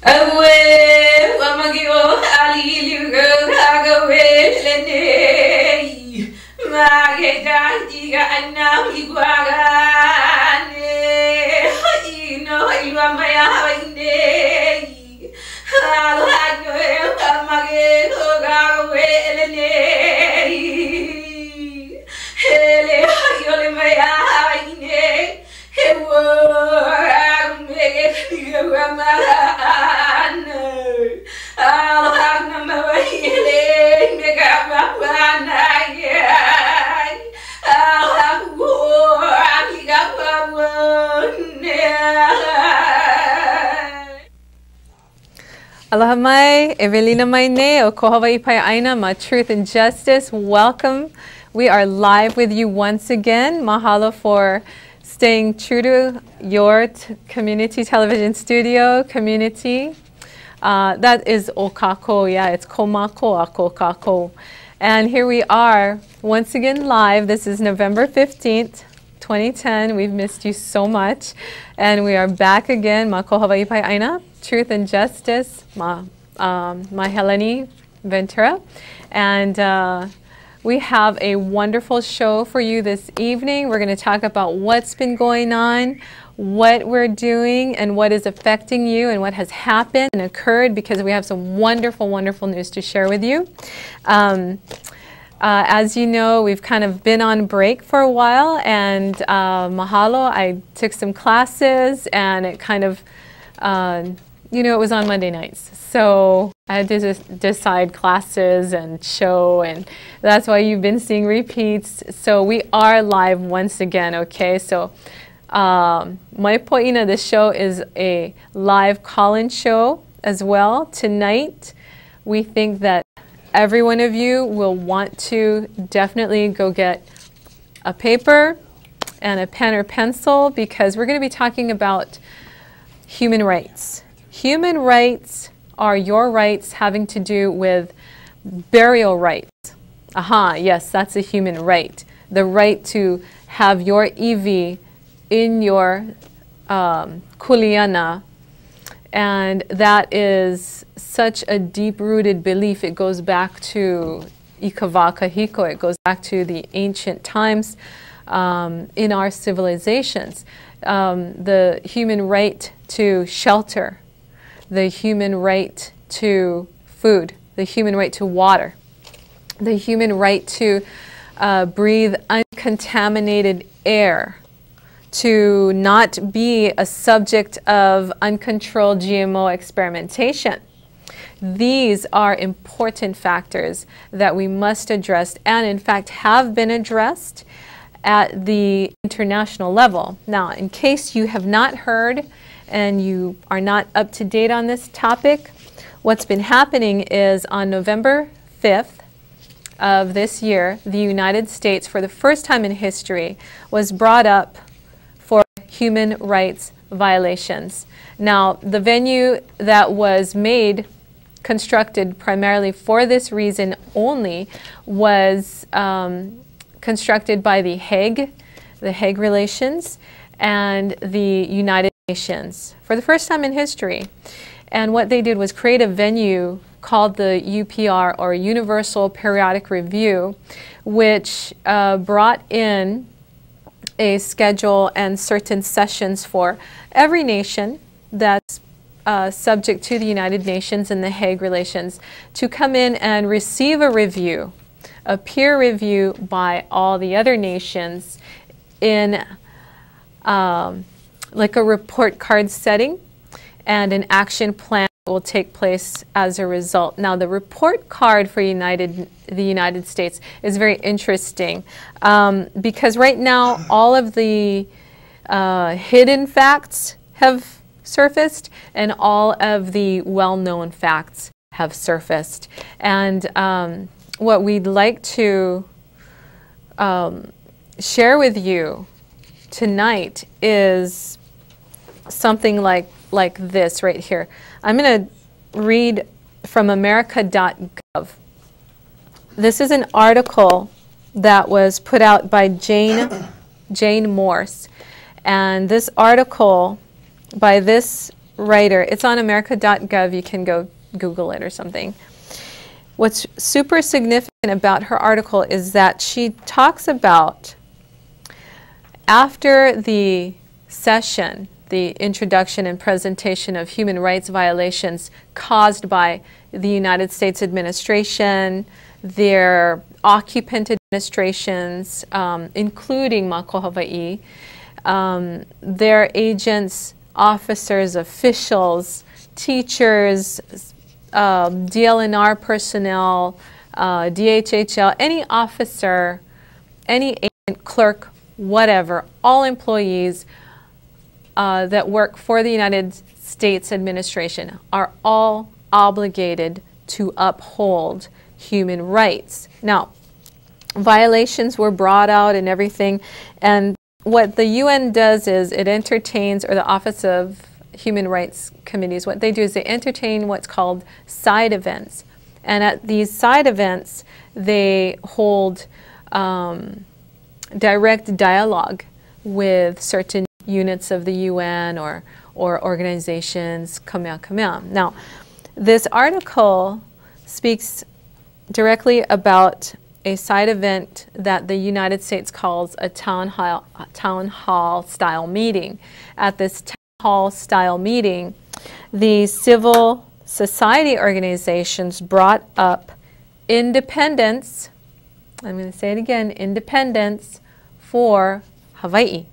Away, Wamagio, Ali, you go, away, Lenny. Mageta, Diga, and now you are. You know, you are my day. I'll have you, Wamagio, go away, Lenny. Hele, you're my day. Aloha mai, Evelina mai ne, o ko Hawaii pai aina, ma truth and justice. Welcome. We are live with you once again. Mahalo for staying true to your community television studio community. That is Okako, yeah, it's Komako Ako Kako. And here we are once again live. This is November 15th, 2010. We've missed you so much. And we are back again. Mako Hawaii pai aina, truth and justice, ma Heleni Ventura. And we have a wonderful show for you this evening. We're going to talk about what's been going on, what we're doing, and what is affecting you, and what has happened and occurred, because we have some wonderful, wonderful news to share with you. As you know, we've kind of been on break for a while, and mahalo, I took some classes, and it kind of, you know, it was on Monday nights. So I had to just decide classes and show, and that's why you've been seeing repeats. So we are live once again, okay? So my poina, this show is a live call-in show as well. Tonight, we think that every one of you will want to definitely go get a paper and a pen or pencil, because we're going to be talking about human rights. Human rights are your rights having to do with burial rights. Aha, yes, that's a human right. The right to have your iwi in your kuleana. And that is such a deep-rooted belief. It goes back to Ikava Kahiko. It goes back to the ancient times in our civilizations. The human right to shelter, the human right to food, the human right to water, the human right to breathe uncontaminated air, to not be a subject of uncontrolled GMO experimentation. These are important factors that we must address, and in fact have been addressed at the international level. Now, in case you have not heard and you are not up to date on this topic, what's been happening is on November 5th of this year, the United States, for the first time in history, was brought up for human rights violations. Now, the venue that was constructed primarily for this reason only, was constructed by the Hague Relations, and the United Nations for the first time in history. And what they did was create a venue called the UPR, or Universal Periodic Review, which brought in a schedule and certain sessions for every nation that's subject to the United Nations and the Hague Relations to come in and receive a review, a peer review by all the other nations in like a report card setting, and an action plan will take place as a result. Now, the report card for the United States is very interesting because right now all of the hidden facts have surfaced, and all of the well-known facts have surfaced. And what we'd like to share with you tonight is something like this right here. I'm going to read from America.gov. This is an article that was put out by Jane Morse. And this article by this writer. It's on america.gov. You can go Google it or something. What's super significant about her article is that she talks about after the session, the introduction and presentation of human rights violations caused by the United States administration, their occupant administrations, including Mako Hawaii, their agents, officers, officials, teachers, DLNR personnel, DHHL, any officer, any agent, clerk, whatever, all employees that work for the United States administration are all obligated to uphold human rights. Now, violations were brought out and everything, and what the UN does is it entertains, or the Office of Human Rights Committees, what they do is they entertain what's called side events. And at these side events, they hold direct dialogue with certain units of the UN or organizations, kamea. Now, this article speaks directly about a side event that the United States calls a town hall style meeting. At this town hall style meeting, the civil society organizations brought up independence, I'm going to say it again, independence for Hawaii.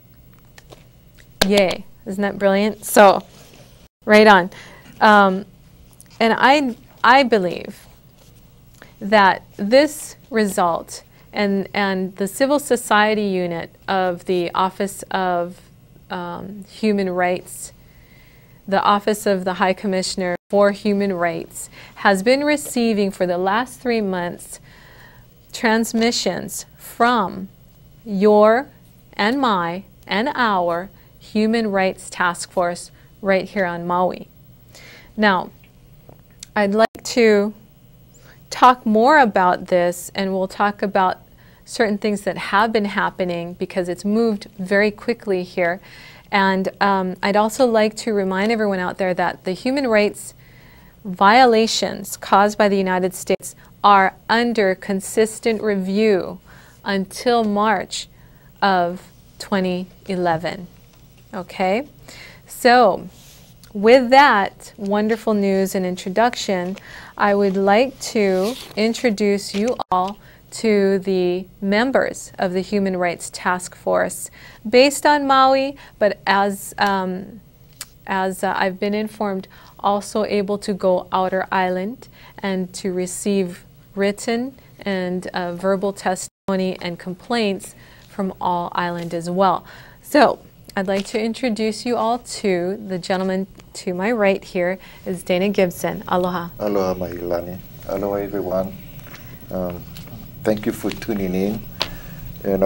Yay. Isn't that brilliant? So, right on. And I believe that this result and the civil society unit of the Office of Human Rights, the Office of the High Commissioner for Human Rights, has been receiving for the last 3 months transmissions from your and my and our Human Rights Task Force right here on Maui. Now, I'd like to talk more about this, and we'll talk about certain things that have been happening because it's moved very quickly here. And I'd also like to remind everyone out there that the human rights violations caused by the United States are under consistent review until March of 2011. Okay? So, with that wonderful news and introduction, I would like to introduce you all to the members of the Human Rights Task Force based on Maui, but as I've been informed, also able to go outer island and to receive written and verbal testimony and complaints from all island as well. So I'd like to introduce you all to the gentleman to my right here is Dana Gibson. Aloha. Aloha, Mahilani. Aloha, everyone. Thank you for tuning in. And,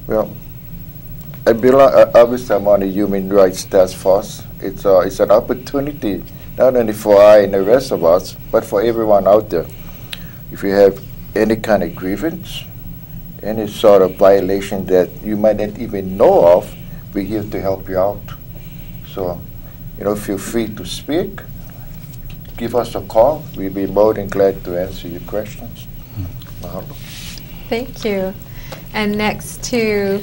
well, I belong, obviously I'm on the Human Rights Task Force. It's an opportunity, not only for I and the rest of us, but for everyone out there. If you have any kind of grievance, any sort of violation that you might not even know of, we're here to help you out. So, you know, feel free to speak. Give us a call. We'll be more than glad to answer your questions. Mahalo. Thank you. And next to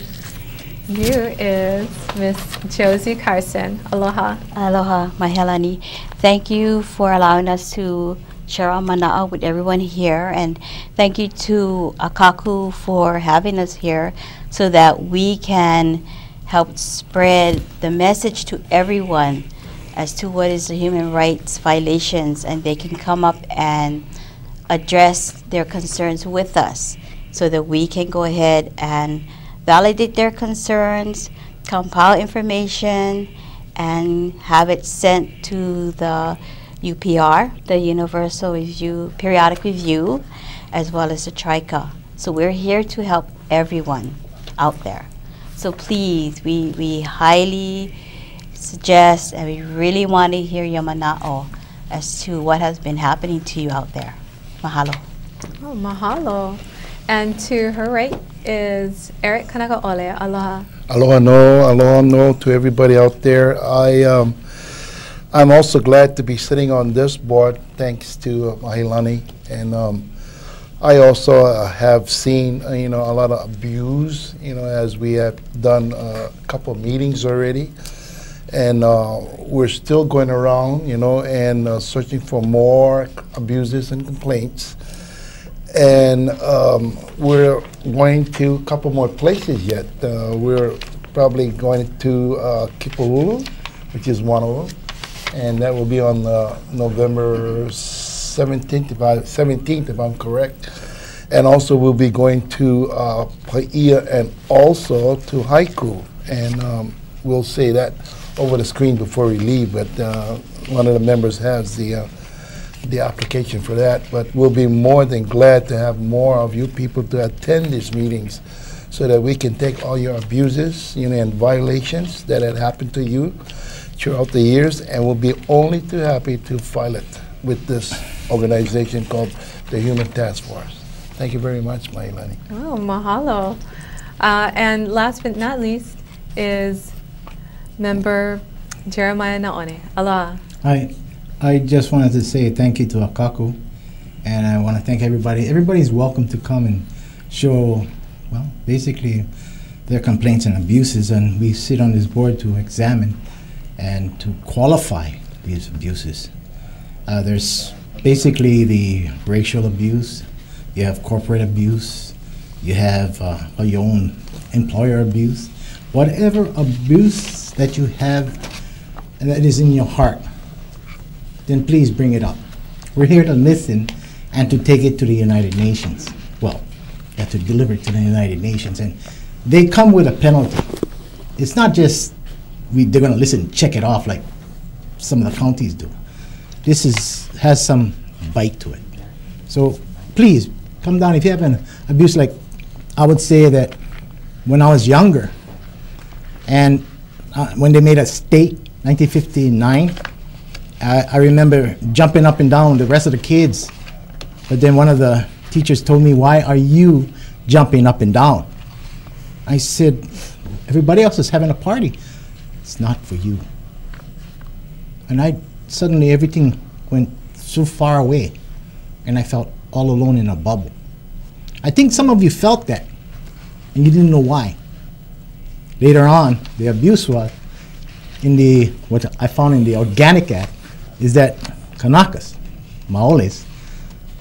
you is Miss Josie Carson. Aloha. Aloha, Mahelani. Thank you for allowing us to share our mana'a with everyone here, and thank you to Akaku for having us here so that we can help spread the message to everyone as to what is the human rights violations, and they can come up and address their concerns with us so that we can go ahead and validate their concerns, compile information, and have it sent to the UPR, the Universal Review, Periodic Review, as well as the TRICA. So we're here to help everyone out there. So please, we highly suggest, and we really want to hear your mana'o as to what has been happening to you out there. Mahalo. Oh, mahalo. And to her right is Eric Kanakaole. Aloha. Aloha no to everybody out there. I I'm also glad to be sitting on this board thanks to Mahilani. And I also have seen, a lot of abuse, as we have done a couple of meetings already. And we're still going around, and searching for more abuses and complaints. And we're going to a couple more places yet. We're probably going to Kipolulu, which is one of them. And that will be on November 17th, if I'm correct. And also we'll be going to Paia and also to Haiku. And we'll say that over the screen before we leave, but one of the members has the application for that. But we'll be more than glad to have more of you people to attend these meetings so that we can take all your abuses, and violations that had happened to you throughout the years, and we'll be only too happy to file it with this organization called the Human Task Force. Thank you very much, Mailani. Oh, mahalo. And last but not least is member Jeremiah Naone. Allah. I just wanted to say thank you to Akaku, and I want to thank everybody. Everybody's welcome to come and show, well, basically their complaints and abuses, and we sit on this board to examine and to qualify these abuses. There's basically the racial abuse, you have corporate abuse, you have your own employer abuse. Whatever abuse that you have and that is in your heart, then please bring it up. We're here to listen and to take it to the United Nations. Well, you have to deliver it to the United Nations, and they come with a penalty. It's not just they're going to listen and check it off like some of the counties do. This has some bite to it. So please come down. If you have an abuse, like I would say that when I was younger, and when they made a state, 1959, I remember jumping up and down, the rest of the kids. But then one of the teachers told me, "Why are you jumping up and down?" I said, "Everybody else is having a party. It's not for you." And suddenly everything went so far away, and I felt all alone in a bubble. I think some of you felt that, and you didn't know why. Later on, the abuse was what I found in the Organic Act is that Kanakas, Maoles,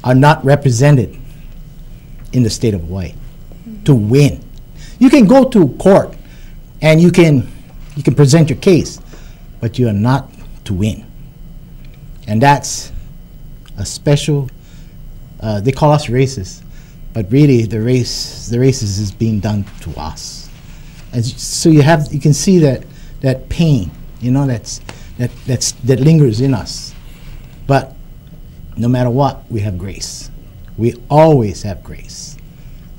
are not represented in the state of Hawaii to win. You can go to court and you can present your case, but you are not to win. And that's a special, they call us racist, but really the racism is being done to us. And so you can see that pain, that lingers in us. But no matter what, we have grace. We always have grace.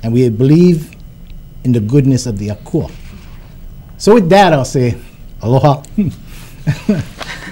And we believe in the goodness of the Akua. So with that, I'll say aloha.